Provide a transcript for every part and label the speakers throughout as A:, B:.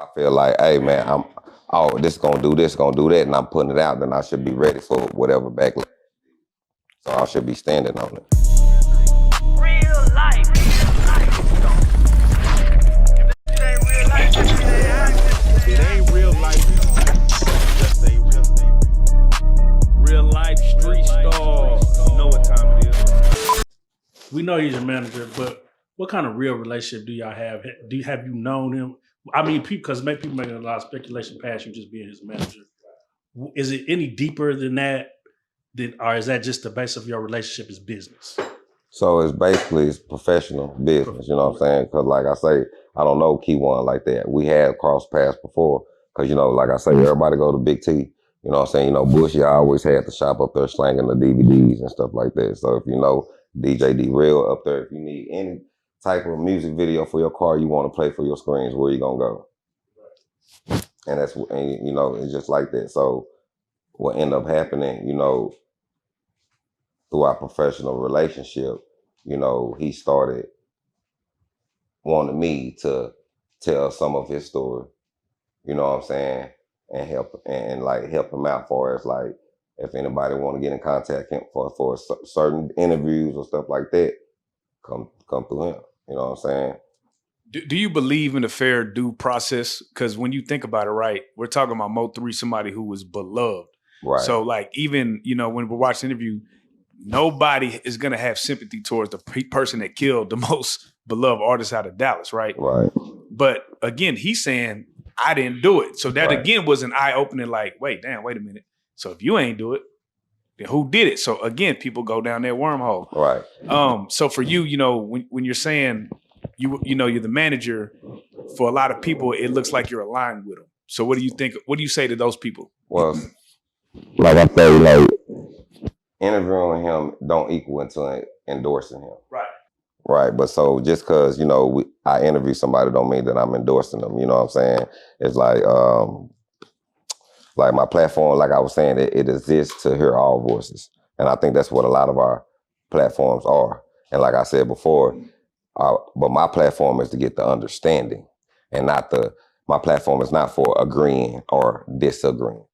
A: I feel like, hey man, this gonna do this, gonna do that, and I'm putting it out, then I should be ready for whatever backlash. So I should be standing on it.
B: Real life. If it ain't real life,
C: it ain't real life. Just a real life street Starz. You know what time it is.
D: We know he's your manager, but what kind of real relationship do y'all have? Have you known him? I mean, because people making a lot of speculation past you just being his manager. Is it any deeper than that? Or is that just the base of your relationship is business?
A: So it's professional business, you know what I'm saying? Because like I say, I don't know Kewon like that. We had crossed paths before because, you know, like I say, everybody go to Big T. You know what I'm saying? You know, Bush, you always had the shop up there slanging the DVDs and stuff like that. So if you know DJ D-Real up there, if you need any type of music video for your car you want to play for your screens, where you going to go? And you know, it's just like that. So what ended up happening, you know, through our professional relationship, you know, he started wanting me to tell some of his story, you know what I'm saying, and help him out for us, like if anybody want to get in contact for certain interviews or stuff like that, come through him, you know what I'm saying.
C: Do you believe in a fair due process? Because when you think about it, right, we're talking about MO3, somebody who was beloved.
A: Right.
C: So like even, you know, when we're watching the interview, nobody is going to have sympathy towards the person that killed the most beloved artist out of Dallas, right?
A: Right.
C: But again, he's saying, I didn't do it. So that
A: right.
C: again was an eye-opening like, wait a minute. So if you ain't do it, then who did it? So again, people go down that wormhole.
A: Right.
C: So for you, you know, when you're saying, you know, you're the manager, for a lot of people, it looks like you're aligned with them. So what do you think? What do you say to those people?
A: Well, like I say, like interviewing him don't equal into endorsing him.
C: Right.
A: Right. But so just because, you know, I interview somebody don't mean that I'm endorsing them. You know what I'm saying? It's like my platform, like I was saying, it exists to hear all voices. And I think that's what a lot of our platforms are. And like I said before, but my platform is to get the understanding and my platform is not for agreeing or disagreeing.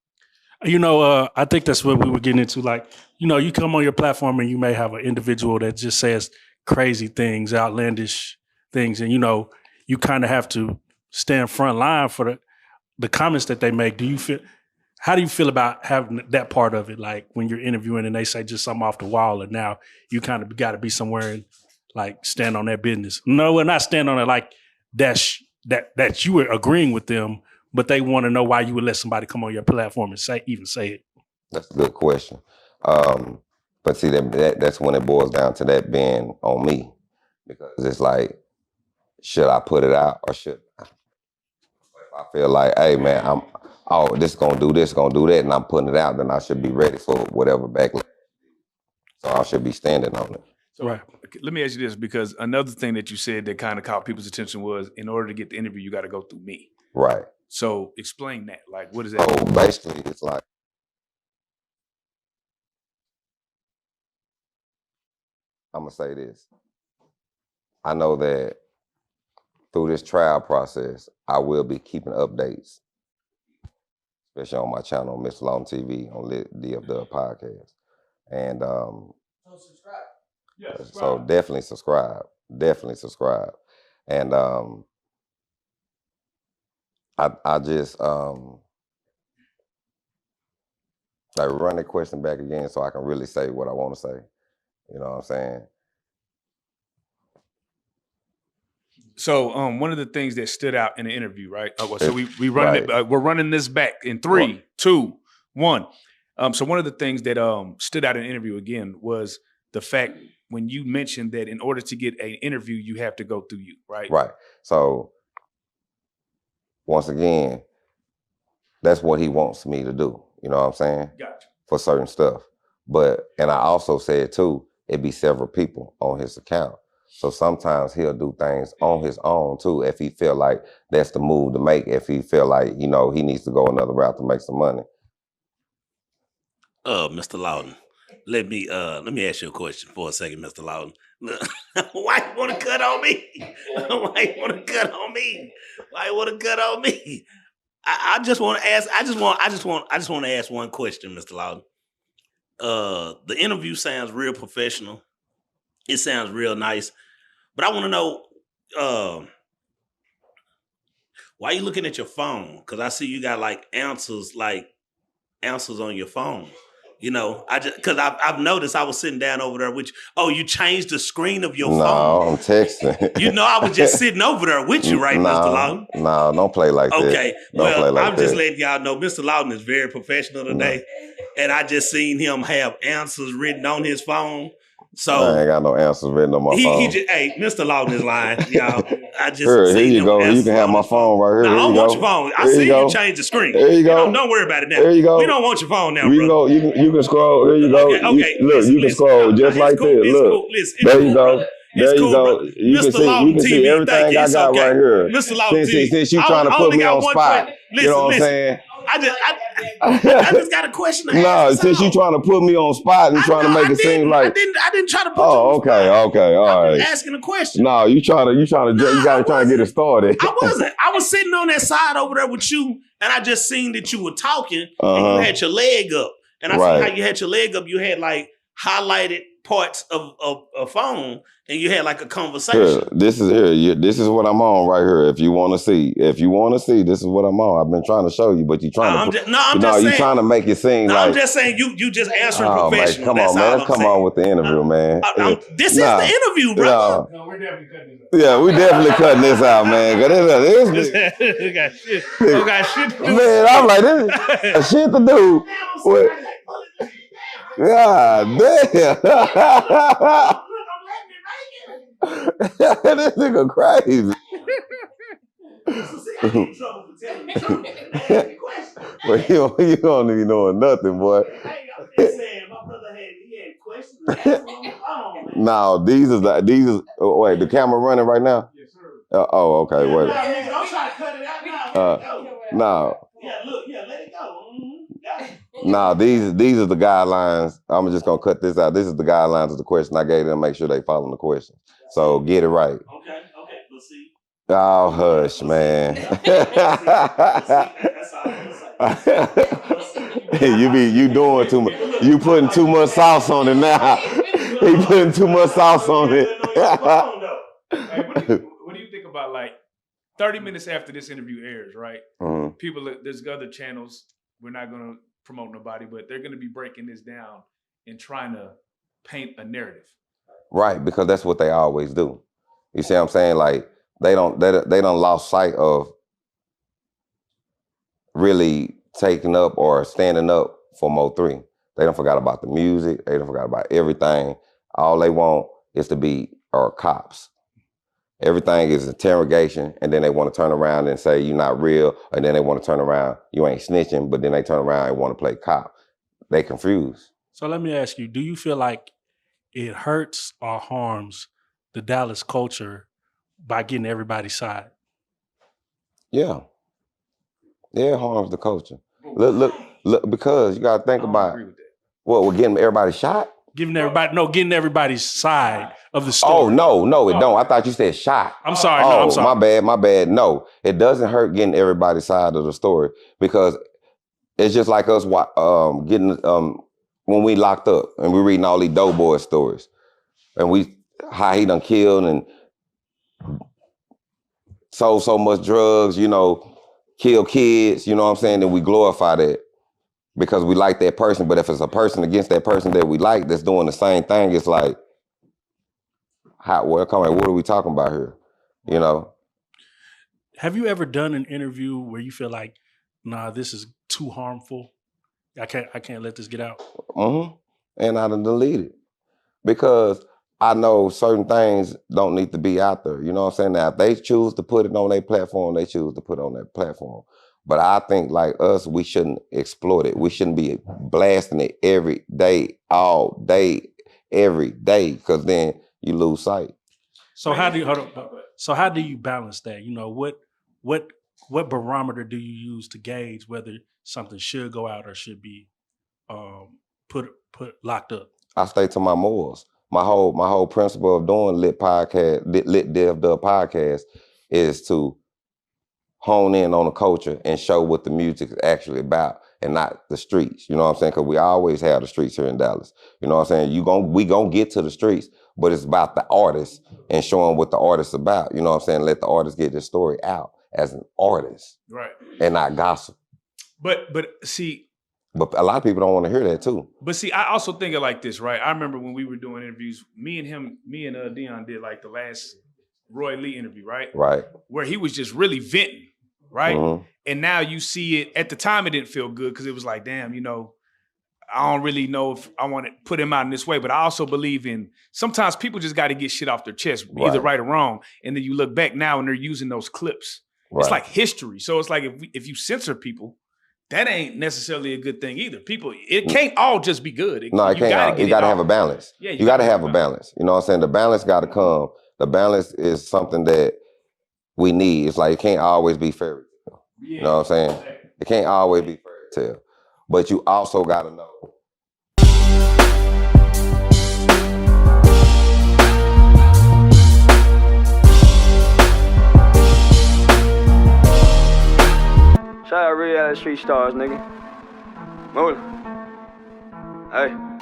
D: You know, I think that's what we were getting into. Like, you know, you come on your platform and you may have an individual that just says crazy things, outlandish things. And, you know, you kind of have to stand front line for the comments that they make. How do you feel about having that part of it? Like when you're interviewing and they say just something off the wall and now you kind of got to be somewhere and like stand on that business. No, we're not stand on it like that you were agreeing with them, but they want to know why you would let somebody come on your platform and say it.
A: That's a good question. But see, that's when it boils down to that being on me. Because it's like, should I put it out or should I? If I feel like, hey man, this gonna do this, gonna do that, and I'm putting it out, then I should be ready for whatever backlash. So I should be standing on it.
C: So right. Let me ask you this, because another thing that you said that kind of caught people's attention was, in order to get the interview, you got to go through me.
A: Right.
C: So explain that. Like, what is that?
A: So basically, it's like, I'm going to say this. I know that through this trial process, I will be keeping updates, especially on my channel, Mr. Lawton TV, on DFW podcast. And
D: So subscribe. Yeah, subscribe.
A: So definitely subscribe. And I just like run the question back again so I can really say what I want to say. You know what I'm saying?
C: So one of the things that stood out in the interview, right? So we running right. We're running this back in 3, 2, 1. So one of the things that stood out in the interview again was the fact when you mentioned that in order to get an interview, you have to go through you, right?
A: Right. So once again, that's what he wants me to do. You know what I'm saying?
C: Gotcha.
A: For certain stuff. And I also said too, it'd be several people on his account. So sometimes he'll do things on his own too, if he feel like that's the move to make, if he feel like, you know, he needs to go another route to make some money.
E: Mr. Lawton, let me ask you a question for a second, Mr. Lawton. Why you want to cut on me? Why you want to cut on me? Why you want to cut on me? I just want to ask. I just want to ask one question, Mr. Lawton. The interview sounds real professional. It sounds real nice, but I want to know why you looking at your phone? Because I see you got like answers on your phone. You know, because I've noticed I was sitting down over there with you. Oh, you changed the screen of your phone.
A: No, I'm texting.
E: You know, I was just sitting over there with you, right, Mr. Lawton?
A: No, don't play like that.
E: Okay, I'm just
A: that.
E: letting y'all know Mr. Lawton is very professional today. And I just seen him have answers written on his phone. So
A: I ain't got no answers written on my phone.
E: Hey, Mr. Lawton is lying, y'all. I just
A: here you go. You can have my phone right here.
E: No, I don't want your phone. I see you change the screen. There you go. Don't worry about it now.
A: There you go.
E: We don't want your phone now,
A: You can go. You can scroll. There you go.
E: Okay.
A: You can scroll just like this. Look. There you go. There you go. You can see everything I got right here.
E: Mr. Lawton
A: Since you trying to put me on spot, you know what I'm saying?
E: I just got a question.
A: No, since you trying to put me on spot and trying to make it seem like
E: I didn't try to put you
A: on spot. Okay, all right.
E: Asking a question.
A: No, you trying to get it started.
E: I wasn't. I was sitting on that side over there with you, and I just seen that you were talking, and you had your leg up, and I see how you had your leg up. You had like highlighted parts of a phone, and you had like a conversation.
A: This is what I'm on right here. If you want to see, this is what I'm on. I've been trying to show you, but you're trying you're trying to make it seem like.
E: I'm just saying you just answering professional.
A: Come on, man. Come on with the interview, man.
E: This is the interview, bro.
C: No, we're definitely cutting this out.
A: Yeah, we definitely cutting this out, man.
C: We got shit. We got shit to do.
A: Man, I'm like, this is shit to do. God damn. This nigga crazy. But you don't even know nothing, boy.
E: Hey, I'm just saying, my brother had questions.
A: No, these is wait, the camera running right now?
C: Yes, sir.
A: Oh, okay, wait.
E: Don't try to cut it out now.
A: No.
E: Yeah, look, let it go.
A: Nah, these are the guidelines. I'm just gonna cut this out. This is the guidelines of the question I gave them. Make sure they follow the question. So get it right.
E: Okay, we'll see.
A: Oh, hush, man. You doing too much. You putting too much sauce on it now. He putting too much sauce on it.
C: Hey, what do you think about like 30 minutes after this interview airs, right?
A: Mm-hmm.
C: People, there's other channels. We're not gonna promote nobody, but they're gonna be breaking this down and trying to paint a narrative.
A: Right, because that's what they always do. You see what I'm saying? Like they don't lost sight of really taking up or standing up for MO3. They don't forgot about the music. They don't forgot about everything. All they want is to be cops. Everything is interrogation, and then they want to turn around and say you're not real, and then they want to turn around, you ain't snitching, but then they turn around and want to play cop. They confused.
D: So let me ask you, do you feel like it hurts or harms the Dallas culture by getting everybody's side?
A: Yeah. Yeah, it harms the culture. Look, because you got to think about what, we're getting everybody shot?
D: Getting everybody's side of the story.
A: Oh, no, it don't. I thought you said shot.
D: I'm sorry.
A: Oh,
D: no, I'm sorry.
A: My bad. No, it doesn't hurt getting everybody's side of the story because it's just like us getting, when we locked up and we reading all these doughboy stories and how he done killed and sold so much drugs, kill kids, you know what I'm saying? And we glorify that because we like that person. But if it's a person against that person that we like that's doing the same thing, it's like, what are we talking about here?
D: Have you ever done an interview where you feel like, nah, this is too harmful? I can't let this get out.
A: Mm-hmm. And I done deleted because I know certain things don't need to be out there. You know what I'm saying? Now, if they choose to put it on their platform, they choose to put it on their platform. But I think like us, we shouldn't exploit it. We shouldn't be blasting it every day, all day, every day, because then you lose sight.
D: So how do you balance that? What barometer do you use to gauge whether something should go out or should be put locked up?
A: I stay to my morals. My whole principle of doing lit dev dub podcast is to hone in on the culture and show what the music is actually about and not the streets. You know what I'm saying? Because we always have the streets here in Dallas. You know what I'm saying? We gonna get to the streets, but it's about the artist and showing what the artist's about. You know what I'm saying? Let the artist get their story out as an artist,
C: right, and
A: not gossip.
C: But see.
A: But a lot of people don't want to hear that too.
C: But see, I also think of like this, right? I remember when we were doing interviews, me and Dion did like the last Roy Lee interview, right?
A: Right.
C: Where he was just really venting, right?
A: Mm-hmm.
C: And now you see it, at the time it didn't feel good because it was like, damn, you know, I don't really know if I want to put him out in this way, but I also believe in sometimes people just got to get shit off their chest, either right or wrong. And then you look back now and they're using those clips. Right. It's like history. So it's like if you censor people, that ain't necessarily a good thing either. People, it can't all just be good.
A: It can't. You got to have a balance. Yeah, you got to have a balance. You know what I'm saying? The balance got to come. The balance is something that we need. It's like it can't always be fairy tale. Yeah, you know what I'm saying? Exactly. It can't always be fairy tale. But you also got to know.
F: Shout out Reallyfe Street Starz, nigga. Move it. Hey.